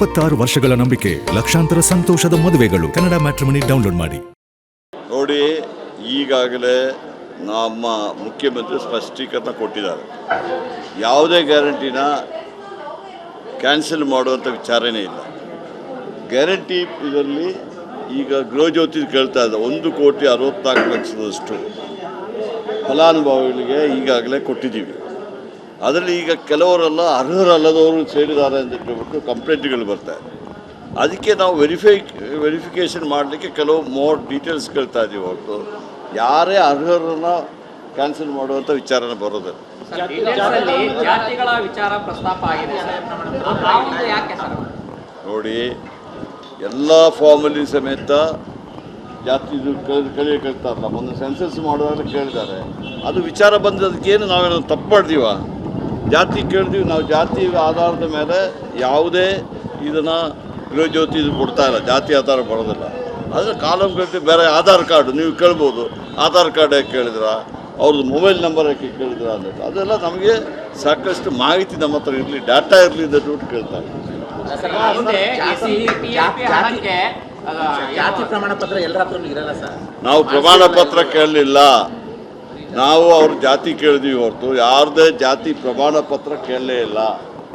26 ವರ್ಷಗಳ ನಂಬಿಕೆ, ಲಕ್ಷಾಂತರ ಸಂತೋಷದ ಮದುವೆಗಳು. ಕನ್ನಡ ಮ್ಯಾಟ್ರಿಮನಿ ಡೌನ್ಲೋಡ್ ಮಾಡಿ. ನೋಡಿ, ಈಗಾಗಲೇ ನಮ್ಮ ಮುಖ್ಯಮಂತ್ರಿ ಸ್ಪಷ್ಟೀಕರಣ ಕೊಟ್ಟಿದ್ದಾರೆ. ಯಾವುದೇ ಗ್ಯಾರಂಟಿನ ಕ್ಯಾನ್ಸಲ್ ಮಾಡುವಂಥ ವಿಚಾರನೇ ಇಲ್ಲ. ಗ್ಯಾರಂಟಿ ಇದರಲ್ಲಿ ಈಗ ಗೃಹಜ್ಯೋತಿ ಕೇಳ್ತಾ ಇದೆ, 1,64,00,000 ಫಲಾನುಭವಿಗಳಿಗೆ ಈಗಾಗಲೇ ಕೊಟ್ಟಿದ್ದೀವಿ. ಅದರಲ್ಲಿ ಈಗ ಕೆಲವರೆಲ್ಲ ಅರ್ಹರಲ್ಲದವರು ಸೇರಿದ್ದಾರೆ ಅಂತ ಹೇಳ್ಬಿಟ್ಟು ಕಂಪ್ಲೇಂಟ್ಗಳು ಬರ್ತಾಯಿದೆ. ಅದಕ್ಕೆ ನಾವು ವೆರಿಫಿಕೇಷನ್ ಮಾಡಲಿಕ್ಕೆ ಕೆಲವು ಮೋರ್ ಡೀಟೇಲ್ಸ್ ಕೇಳ್ತಾ ಇದ್ದೀವಿ ಹೊರತು ಯಾರೇ ಅರ್ಹರನ್ನು ಕ್ಯಾನ್ಸಲ್ ಮಾಡುವಂಥ ವಿಚಾರನ ಬರೋದಿಲ್ಲ. ನೋಡಿ, ಎಲ್ಲ ಫಾರ್ಮಲ್ಲಿ ಸಮೇತ ಜಾತಿ ಕೇಳ್ತಾರಲ್ಲ, ಒಂದು ಸೆನ್ಸಸ್ ಮಾಡೋದಾದ್ರೆ ಕೇಳಿದ್ದಾರೆ. ಅದು ವಿಚಾರ ಬಂದದಕ್ಕೇನು ನಾವೇನು ತಪ್ಪು ಮಾಡ್ತೀವ? ಜಾತಿ ಕೇಳಿದ್ವಿ, ನಾವು ಜಾತಿ ಆಧಾರದ ಮೇಲೆ ಯಾವುದೇ ಇದನ್ನು ಗೃಹಜ್ಯೋತಿ ಇದು ಕೊಡ್ತಾ ಇಲ್ಲ, ಜಾತಿ ಆಧಾರ ಬರೋದಿಲ್ಲ. ಆದರೆ ಕಾಲಮ್ ಕೇಳ್ತೀವಿ, ಬೇರೆ ಆಧಾರ್ ಕಾರ್ಡು ನೀವು ಕೇಳ್ಬೋದು. ಆಧಾರ್ ಕಾರ್ಡ್ ಯಾಕೆ ಕೇಳಿದ್ರ, ಅವ್ರದ್ದು ಮೊಬೈಲ್ ನಂಬರ್ ಯಾಕೆ ಕೇಳಿದ್ರ ಅಂದ್ಬಿಟ್ಟು ಅದೆಲ್ಲ ನಮಗೆ ಸಾಕಷ್ಟು ಮಾಹಿತಿ ನಮ್ಮ ಹತ್ರ ಇರಲಿ, ಡಾಟಾ ಇರಲಿ ಅಂತ ಕೇಳ್ತಾರೆ. ಜಾತಿ ಪ್ರಮಾಣ ಪತ್ರ ಎಲ್ಲರ ಹತ್ರ ಇರಲ್ಲ ಸರ್. ನಾವು ಪ್ರಮಾಣ ಪತ್ರ ಕೇಳಲಿಲ್ಲ, ನಾವು ಅವ್ರ ಜಾತಿ ಕೇಳಿದ್ವಿ ಹೊರತು ಯಾರದೇ ಜಾತಿ ಪ್ರಮಾಣ ಪತ್ರ ಕೇಳಲೇ ಇಲ್ಲ.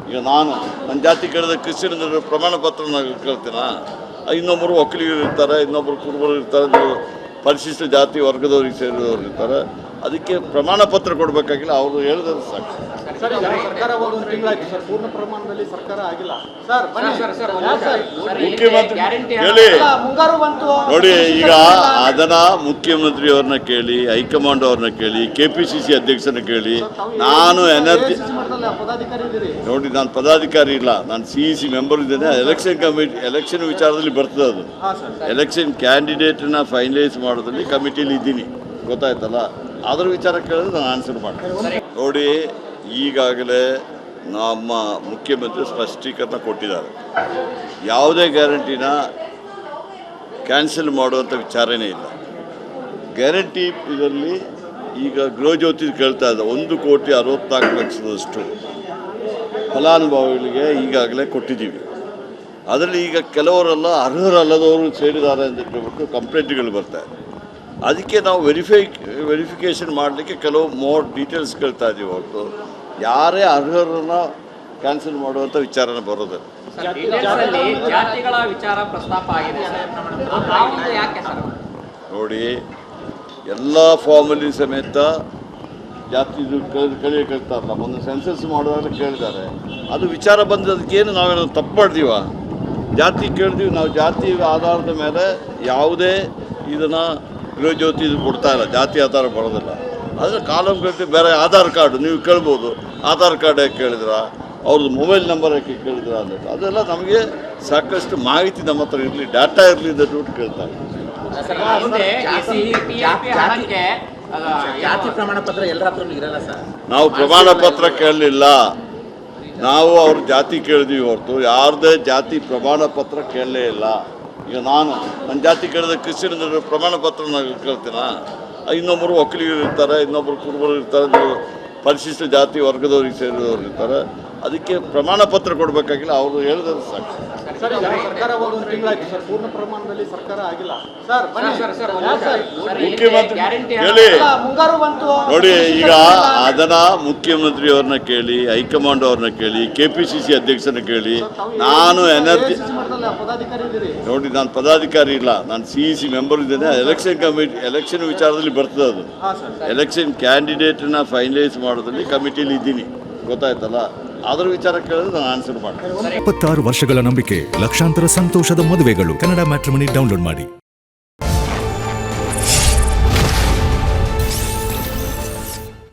ಈಗ ನನ್ನ ಜಾತಿ ಕೇಳಿದ ಕ್ರಿಶ್ಚಿಯನ್ ಪ್ರಮಾಣ ಪತ್ರ ನಾನು ಕೇಳ್ತೀನ? ಇನ್ನೊಬ್ಬರು ಒಕ್ಕಲಿಗರು ಇರ್ತಾರೆ, ಇನ್ನೊಬ್ಬರು ಕುರುಬರು ಇರ್ತಾರೆ, ಪರಿಶಿಷ್ಟ ಜಾತಿ ವರ್ಗದವ್ರಿಗೆ ಸೇರಿದವ್ರು ಇರ್ತಾರೆ. ಅದಕ್ಕೆ ಪ್ರಮಾಣ ಪತ್ರ ಕೊಡಬೇಕಾಗಿಲ್ಲ, ಅವರು ಹೇಳಿದ್ರೆ ಸಾಕು. ಮುಖ್ಯಮಂತ್ರಿ ಹೇಳಿ ನೋಡಿ, ಈಗ ಅದನ್ನ ಮುಖ್ಯಮಂತ್ರಿಯವ್ರನ್ನ ಕೇಳಿ, ಹೈಕಮಾಂಡ್ ಅವ್ರನ್ನ ಕೇಳಿ, KPCC ಅಧ್ಯಕ್ಷರನ್ನ ಕೇಳಿ. ನಾನು ನೋಡಿ, ನಾನು ಪದಾಧಿಕಾರಿ ಇಲ್ಲ, ನಾನು CEC ಮೆಂಬರ್ ಇದ್ದೇನೆ. ಎಲೆಕ್ಷನ್ ಕಮಿಟಿ ಎಲೆಕ್ಷನ್ ವಿಚಾರದಲ್ಲಿ ಬರ್ತದೆ. ಅದು ಎಲೆಕ್ಷನ್ ಕ್ಯಾಂಡಿಡೇಟನ್ನ ಫೈನಲೈಸ್ ಮಾಡೋದ್ರಲ್ಲಿ ಕಮಿಟಿಯಲ್ಲಿ ಇದ್ದೀನಿ, ಗೊತ್ತಾಯ್ತಲ್ಲ. ಅದರ ವಿಚಾರ ಕೇಳಿದ್ರೆ ನಾನು ಆನ್ಸರ್ ಮಾಡ್ತೀನಿ. ನೋಡಿ, ಈಗಾಗಲೇ ನಮ್ಮ ಮುಖ್ಯಮಂತ್ರಿ ಸ್ಪಷ್ಟೀಕರಣ ಕೊಟ್ಟಿದ್ದಾರೆ. ಯಾವುದೇ ಗ್ಯಾರಂಟಿನ ಕ್ಯಾನ್ಸಲ್ ಮಾಡುವಂಥ ವಿಚಾರನೇ ಇಲ್ಲ. ಗ್ಯಾರಂಟಿ ಇದರಲ್ಲಿ ಈಗ ಗೃಹಜ್ಯೋತಿ ಕೇಳ್ತಾ ಇದೆ, 1,64,00,000 ಫಲಾನುಭವಿಗಳಿಗೆ ಈಗಾಗಲೇ ಕೊಟ್ಟಿದ್ದೀವಿ. ಅದರಲ್ಲಿ ಈಗ ಕೆಲವರೆಲ್ಲ ಅರ್ಹರಲ್ಲದವರು ಸೇರಿದ್ದಾರೆ ಅಂತ ಹೇಳ್ಬಿಟ್ಟು ಕಂಪ್ಲೇಂಟ್ಗಳು ಬರ್ತಾಯಿದೆ. ಅದಕ್ಕೆ ನಾವು ವೆರಿಫಿಕೇಷನ್ ಮಾಡಲಿಕ್ಕೆ ಕೆಲವು ಮೋರ್ ಡೀಟೇಲ್ಸ್ ಕೇಳ್ತಾ ಇದ್ದೀವಿ ಹೊರತು ಯಾರೇ ಅರ್ಹರನ್ನು ಕ್ಯಾನ್ಸಲ್ ಮಾಡುವಂಥ ವಿಚಾರನ ಬರೋದಿಲ್ಲ. ನೋಡಿ, ಎಲ್ಲ ಫಾರ್ಮಲ್ಲಿ ಸಮೇತ ಜಾತಿ ಕೇಳ್ತಾರಲ್ಲ, ಒಂದು ಸೆನ್ಸಸ್ ಮಾಡೋದಾದ್ರೆ ಕೇಳಿದ್ದಾರೆ. ಅದು ವಿಚಾರ ಬಂದದಕ್ಕೇನು ನಾವೇನು ತಪ್ಪು ಮಾಡ್ತೀವ? ಜಾತಿ ಕೇಳಿದ್ವಿ, ನಾವು ಜಾತಿ ಆಧಾರದ ಮೇಲೆ ಯಾವುದೇ ಇದನ್ನು ಗೃಹಜ್ಯೋತಿ ಇದು ಕೊಡ್ತಾ ಇಲ್ಲ, ಜಾತಿ ಆಧಾರ ಬರೋದಿಲ್ಲ. ಆದರೆ ಕಾಲಮ್ ಕೇಳ್ತೀವಿ, ಬೇರೆ ಆಧಾರ್ ಕಾರ್ಡು ನೀವು ಕೇಳ್ಬೋದು. ಆಧಾರ್ ಕಾರ್ಡ್ ಯಾಕೆ ಕೇಳಿದ್ರ, ಅವ್ರದ್ದು ಮೊಬೈಲ್ ನಂಬರ್ ಯಾಕೆ ಕೇಳಿದ್ರ ಅಂದ್ಬಿಟ್ಟು ಅದೆಲ್ಲ ನಮಗೆ ಸಾಕಷ್ಟು ಮಾಹಿತಿ ನಮ್ಮ ಹತ್ರ ಇರಲಿ, ಡಾಟಾ ಇರಲಿ ಅಂತ ಕೇಳ್ತಾರೆ. ಜಾತಿ ಪ್ರಮಾಣ ಪತ್ರ ಎಲ್ಲರ ಹತ್ರ ಇರಲ್ಲ ಸರ್. ನಾವು ಪ್ರಮಾಣ ಪತ್ರ ಕೇಳಲಿಲ್ಲ, ನಾವು ಅವ್ರ ಜಾತಿ ಕೇಳಿದ್ವಿ ಹೊರತು ಯಾರದೇ ಜಾತಿ ಪ್ರಮಾಣ ಪತ್ರ ಕೇಳಲೇ ಇಲ್ಲ. ಈಗ ನನ್ನ ಜಾತಿ ಕೇಳಿದ ಕ್ರಿಶ್ಚಿಯನ್ ಪ್ರಮಾಣ ಪತ್ರ ನಾನು ಕೇಳ್ತೀನ? ಇನ್ನೊಬ್ಬರು ಒಕ್ಕಲಿಗರು ಇರ್ತಾರೆ, ಇನ್ನೊಬ್ಬರು ಕುರುಬರು ಇರ್ತಾರೆ, ಪರಿಶಿಷ್ಟ ಜಾತಿ ವರ್ಗದವ್ರಿಗೆ ಸೇರಿದವ್ರು ಇರ್ತಾರೆ. ಅದಕ್ಕೆ ಪ್ರಮಾಣ ಪತ್ರ ಕೊಡಬೇಕಾಗಿಲ್ಲ, ಅವರು ಹೇಳಿದ್ರೆ ಸಾಕು. ಮುಖ್ಯಮಂತ್ರಿ ಹೇಳಿ ನೋಡಿ, ಈಗ ಅದನ್ನ ಮುಖ್ಯಮಂತ್ರಿಯವ್ರನ್ನ ಕೇಳಿ, ಹೈಕಮಾಂಡ್ ಅವ್ರನ್ನ ಕೇಳಿ, KPCC ಅಧ್ಯಕ್ಷರನ್ನ ಕೇಳಿ. ನಾನು ನೋಡಿ, ನಾನು ಪದಾಧಿಕಾರಿ ಇಲ್ಲ, ನಾನು CEC ಮೆಂಬರ್ ಇದ್ದೇನೆ. ಎಲೆಕ್ಷನ್ ಕಮಿಟಿ ಎಲೆಕ್ಷನ್ ವಿಚಾರದಲ್ಲಿ ಬರ್ತದೆ. ಅದು ಎಲೆಕ್ಷನ್ ಕ್ಯಾಂಡಿಡೇಟನ್ನ ಫೈನಲೈಸ್ ಮಾಡೋದ್ರಲ್ಲಿ ಕಮಿಟಿಯಲ್ಲಿ ಇದ್ದೀನಿ, ಗೊತ್ತಾಯ್ತಲ್ಲ. ಅದರ ವಿಚಾರ ಕೇಳಿದ್ರೆ ನಾನು ಆನ್ಸರ್ ಮಾಡ್ತೀನಿ. 26 ವರ್ಷಗಳ ನಂಬಿಕೆ, ಲಕ್ಷಾಂತರ ಸಂತೋಷದ ಮದುವೆಗಳು. ಕನ್ನಡ ಮ್ಯಾಟ್ರಿಮನಿ ಡೌನ್ಲೋಡ್ ಮಾಡಿ.